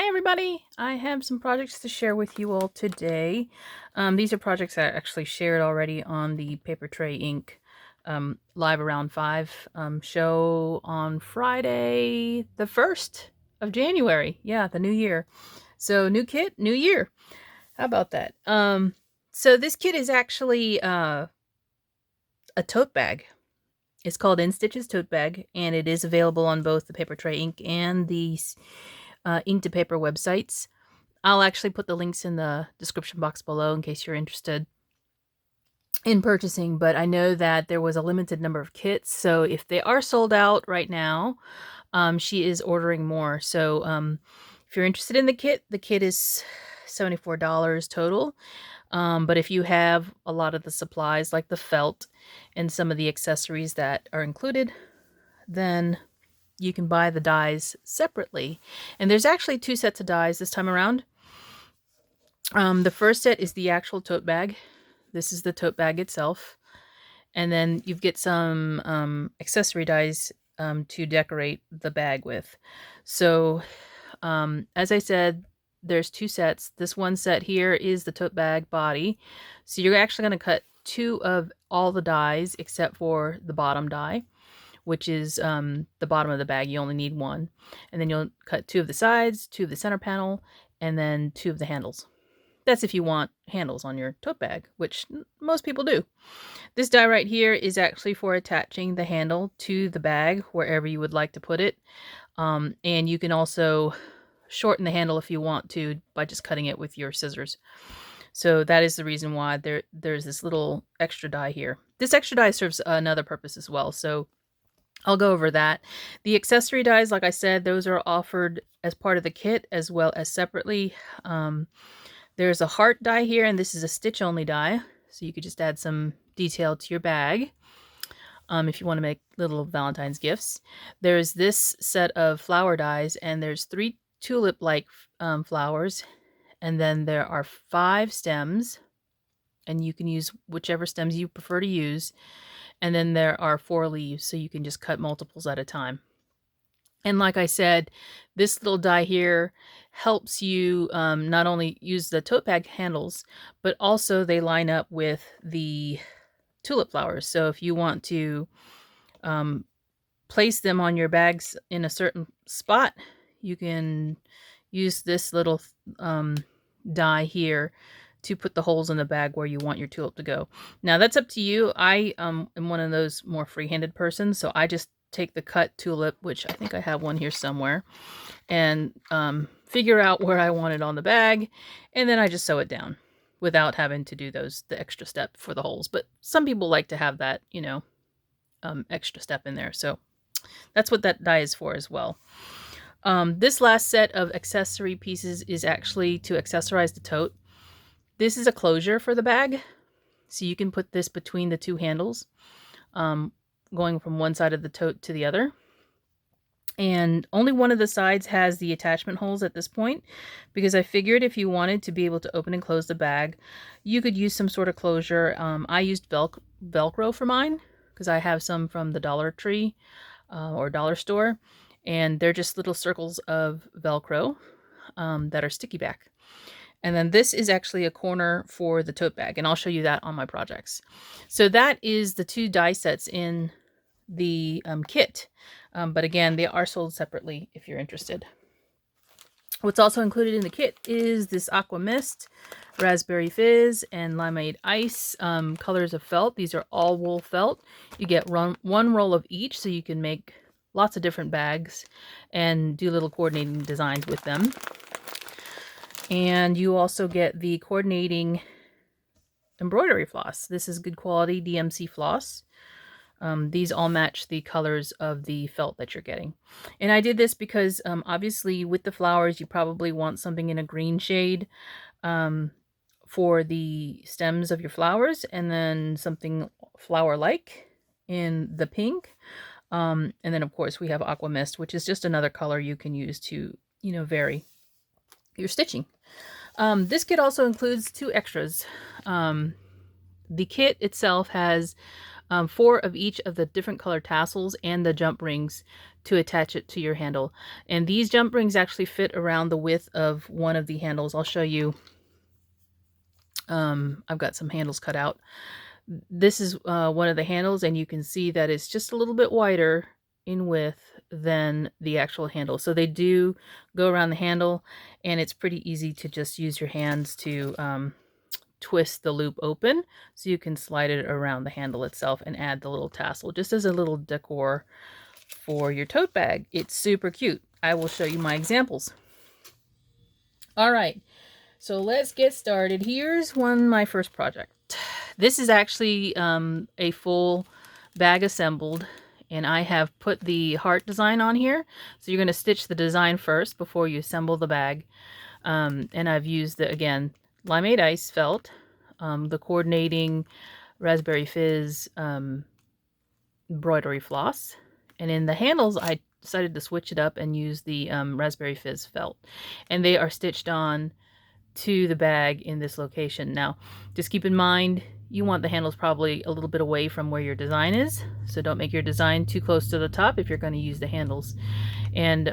Hi everybody! I have some projects to share with you all today. These are projects I actually shared already on the Paper Tray Inc. Live Around 5 show on Friday the 1st of January. Yeah, the new year. So new kit, new year. How about that? So this kit is actually a tote bag. It's called In Stitches Tote Bag, and it is available on both the Paper Tray Inc. and the Ink to Paper websites. I'll actually put the links in the description box below in case you're interested in purchasing, but I know that there was a limited number of kits, so if they are sold out right now, she is ordering more. So if you're interested in the kit is $74 total. But if you have a lot of the supplies like the felt and some of the accessories that are included, then you can buy the dies separately. And there's actually 2 sets of dies this time around. The first set is the actual tote bag. This is the tote bag itself. And then you get some accessory dies to decorate the bag with. So, as I said, there's 2 sets. This one set here is the tote bag body. So you're actually going to cut 2 of all the dies except for the bottom die, which is the bottom of the bag. You only need 1. And then you'll cut 2 of the sides, 2 of the center panel, and then 2 of the handles. That's if you want handles on your tote bag, which most people do. This die right here is actually for attaching the handle to the bag wherever you would like to put it. And you can also shorten the handle if you want to by just cutting it with your scissors. So that is the reason why there's this little extra die here. This extra die serves another purpose as well, so I'll go over that. The accessory dies, like I said, those are offered as part of the kit as well as separately. There's a heart die here, and this is a stitch-only die, so you could just add some detail to your bag if you want to make little Valentine's gifts. There's this set of flower dies, and there's 3 tulip-like flowers, and then there are 5 stems, and you can use whichever stems you prefer to use, and then there are 4 leaves, so you can just cut multiples at a time. And like I said, this little die here helps you not only use the tote bag handles, but also they line up with the tulip flowers. So if you want to place them on your bags in a certain spot, you can use this little die here to put the holes in the bag where you want your tulip to go. Now that's up to you. I am one of those more free-handed persons, so I just take the cut tulip, which I think I have one here somewhere, and figure out where I want it on the bag, and then I just sew it down without having to do the extra step for the holes. But some people like to have that, extra step in there. So that's what that die is for as well. This last set of accessory pieces is actually to accessorize the tote. This is a closure for the bag, so you can put this between the 2 handles, going from one side of the tote to the other. And only one of the sides has the attachment holes at this point, because I figured if you wanted to be able to open and close the bag, you could use some sort of closure. I used Velcro for mine, because I have some from the Dollar Tree or Dollar Store, and they're just little circles of Velcro that are sticky back. And then this is actually a corner for the tote bag, and I'll show you that on my projects. So that is the 2 die sets in the kit. But again, they are sold separately if you're interested. What's also included in the kit is this Aqua Mist, Raspberry Fizz, and Limeade Ice colors of felt. These are all wool felt. You get one roll of each, so you can make lots of different bags and do little coordinating designs with them. And you also get the coordinating embroidery floss. This is good quality DMC floss. These all match the colors of the felt that you're getting. And I did this because obviously with the flowers, you probably want something in a green shade for the stems of your flowers, and then something flower-like in the pink. And then of course we have Aqua Mist, which is just another color you can use to, vary your stitching. This kit also includes 2 extras. The kit itself has 4 of each of the different color tassels and the jump rings to attach it to your handle. And these jump rings actually fit around the width of one of the handles. I'll show you. I've got some handles cut out. This is one of the handles, and you can see that it's just a little bit wider in width than the actual handle. So they do go around the handle, and it's pretty easy to just use your hands to twist the loop open, so you can slide it around the handle itself and add the little tassel just as a little decor for your tote bag. It's super cute. I will show you my examples. All right, so let's get started. Here's my first project. This is actually a full bag assembled, and I have put the heart design on here. So you're going to stitch the design first before you assemble the bag. And I've used, again, Limeade Ice felt, the coordinating Raspberry Fizz embroidery floss. And in the handles, I decided to switch it up and use the Raspberry Fizz felt. And they are stitched on to the bag in this location. Now, just keep in mind, you want the handles probably a little bit away from where your design is. So don't make your design too close to the top if you're going to use the handles. And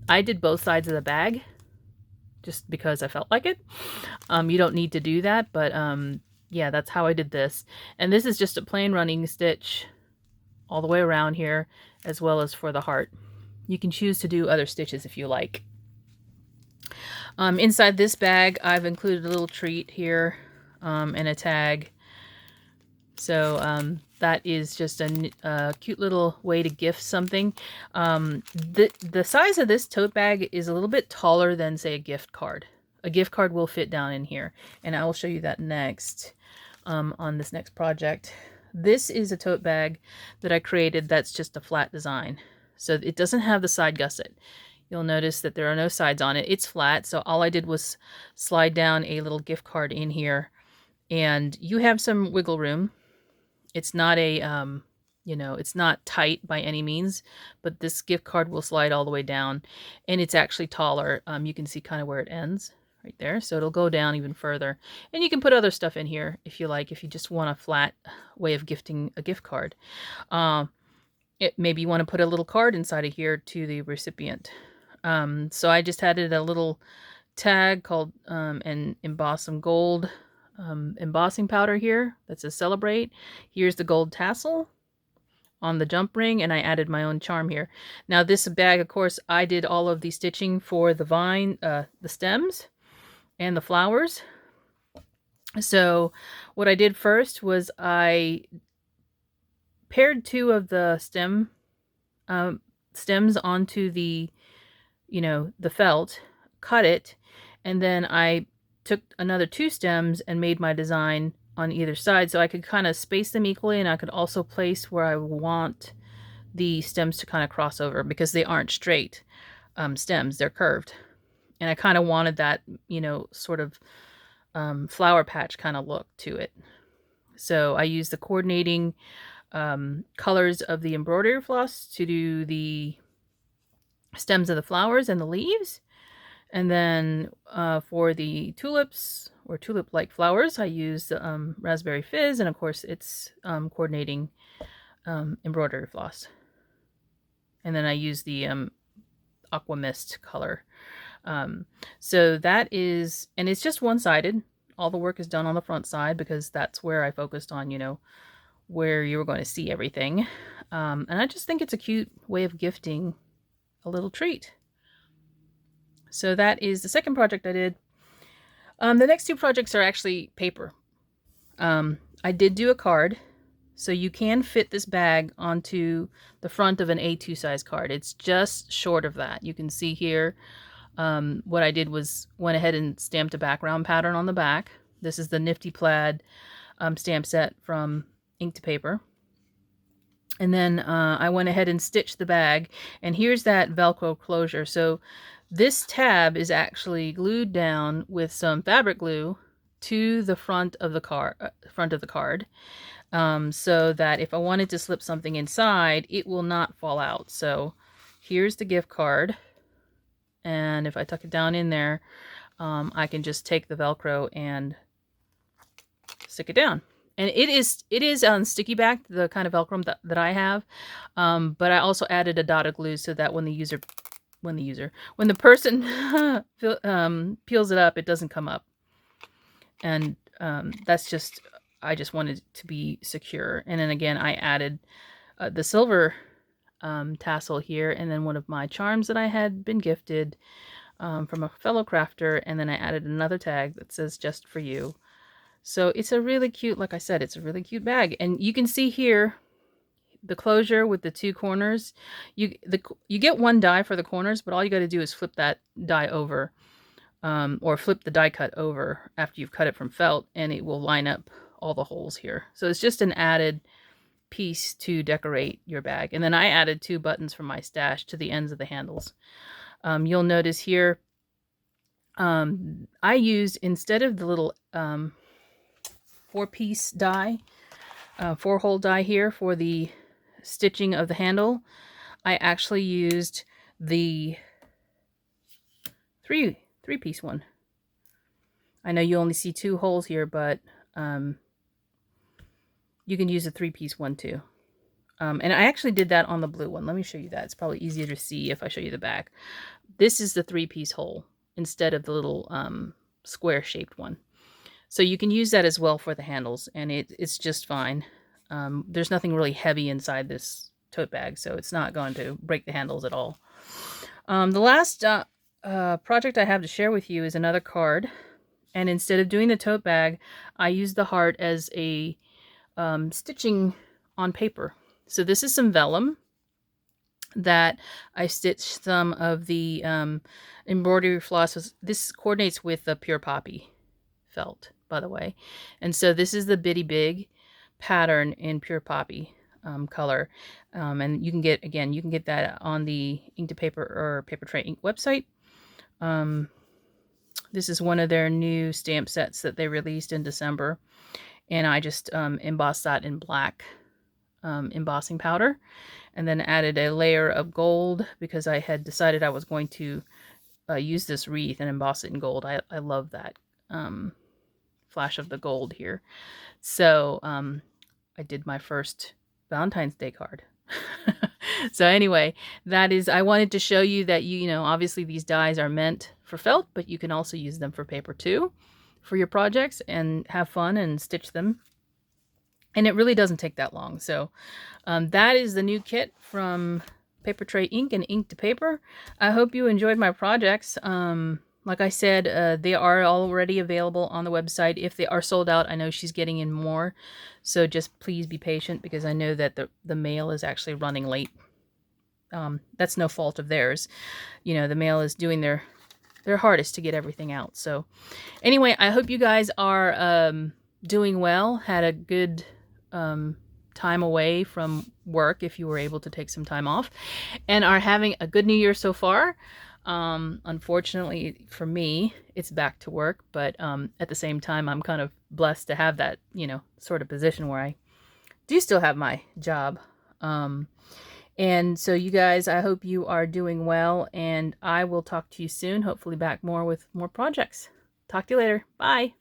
I did both sides of the bag just because I felt like it. You don't need to do that, but yeah, that's how I did this. And this is just a plain running stitch all the way around here, as well as for the heart. You can choose to do other stitches if you like. Inside this bag, I've included a little treat here and a tag. So that is just a cute little way to gift something. The size of this tote bag is a little bit taller than, say, a gift card. A gift card will fit down in here, and I will show you that next on this next project. This is a tote bag that I created that's just a flat design. So it doesn't have the side gusset. You'll notice that there are no sides on it. It's flat, so all I did was slide down a little gift card in here, and you have some wiggle room. It's not a, it's not tight by any means, but this gift card will slide all the way down, and it's actually taller. You can see kind of where it ends right there, so it'll go down even further. And you can put other stuff in here if you like, if you just want a flat way of gifting a gift card. Maybe you want to put a little card inside of here to the recipient. So I just added a little tag called and emboss some gold embossing powder here that says celebrate. Here's the gold tassel on the jump ring, and I added my own charm here. Now this bag, of course, I did all of the stitching for the vine, the stems and the flowers. So what I did first was I paired 2 of the stems onto the the felt, cut it, and then I took another 2 stems and made my design on either side, so I could kind of space them equally, and I could also place where I want the stems to kind of cross over, because they aren't straight stems, they're curved. And I kind of wanted that, sort of flower patch kind of look to it. So I used the coordinating colors of the embroidery floss to do the stems of the flowers and the leaves. And then for the tulips or tulip-like flowers, I used Raspberry Fizz, and of course it's coordinating embroidery floss. And then I used the aqua mist color. So that is, and it's just one-sided. All the work is done on the front side because that's where I focused on, where you were going to see everything. And I just think it's a cute way of gifting a little treat. So that is the second project I did. The next 2 projects are actually paper. I did do a card, so you can fit this bag onto the front of an A2 size card. It's just short of that. You can see here what I did was went ahead and stamped a background pattern on the back. This is the Nifty Plaid stamp set from Ink to Paper. And then I went ahead and stitched the bag, and here's that Velcro closure. So this tab is actually glued down with some fabric glue to the front of the card, so that if I wanted to slip something inside, it will not fall out. So here's the gift card, and if I tuck it down in there, I can just take the Velcro and stick it down. And it is on sticky back, the kind of Velcro that I have. But I also added a dot of glue so that when the person peels it up, it doesn't come up. And that's just, I just wanted it to be secure. And then again, I added the silver tassel here, and then one of my charms that I had been gifted from a fellow crafter, and then I added another tag that says "Just for you." So it's a really cute, like I said, it's a really cute bag. And you can see here the closure with the two corners. You get one die for the corners, but all you got to do is flip that die over, or flip the die cut over after you've cut it from felt, and it will line up all the holes here. So it's just an added piece to decorate your bag. And then I added 2 buttons from my stash to the ends of the handles. You'll notice here, I used, instead of the little 4-piece die, 4-hole die here for the stitching of the handle, I actually used the 3-piece one. I know you only see 2 holes here, but you can use a 3-piece one too. And I actually did that on the blue one. Let me show you that. It's probably easier to see if I show you the back. This is the 3-piece hole instead of the little square shaped one. So you can use that as well for the handles, and it's just fine. There's nothing really heavy inside this tote bag, so it's not going to break the handles at all. The last project I have to share with you is another card. And instead of doing the tote bag, I used the heart as a stitching on paper. So this is some vellum that I stitched some of the embroidery floss. This coordinates with the Pure Poppy felt, by the way. And so this is the Bitty Big pattern in Pure Poppy color. And you can get, again, you can get that on the Ink to Paper or Paper Tray Ink website. This is one of their new stamp sets that they released in December. And I just embossed that in black embossing powder, and then added a layer of gold because I had decided I was going to use this wreath and emboss it in gold. I love that flash of the gold here. So I did my first Valentine's Day card. So anyway, that is, I wanted to show you that you know, obviously these dies are meant for felt, but you can also use them for paper too, for your projects, and have fun and stitch them. And it really doesn't take that long. So that is the new kit from Paper Tray Ink and Ink to Paper. I hope you enjoyed my projects. Like I said, they are already available on the website. If they are sold out, I know she's getting in more. So just please be patient, because I know that the mail is actually running late. That's no fault of theirs. You know, the mail is doing their hardest to get everything out. So anyway, I hope you guys are doing well, had a good time away from work if you were able to take some time off, and are having a good new year so far. Unfortunately for me, it's back to work, but at the same time, I'm kind of blessed to have that, you know, sort of position where I do still have my job. And so you guys, I hope you are doing well, and I will talk to you soon, hopefully back more with more projects. Talk to you later. Bye.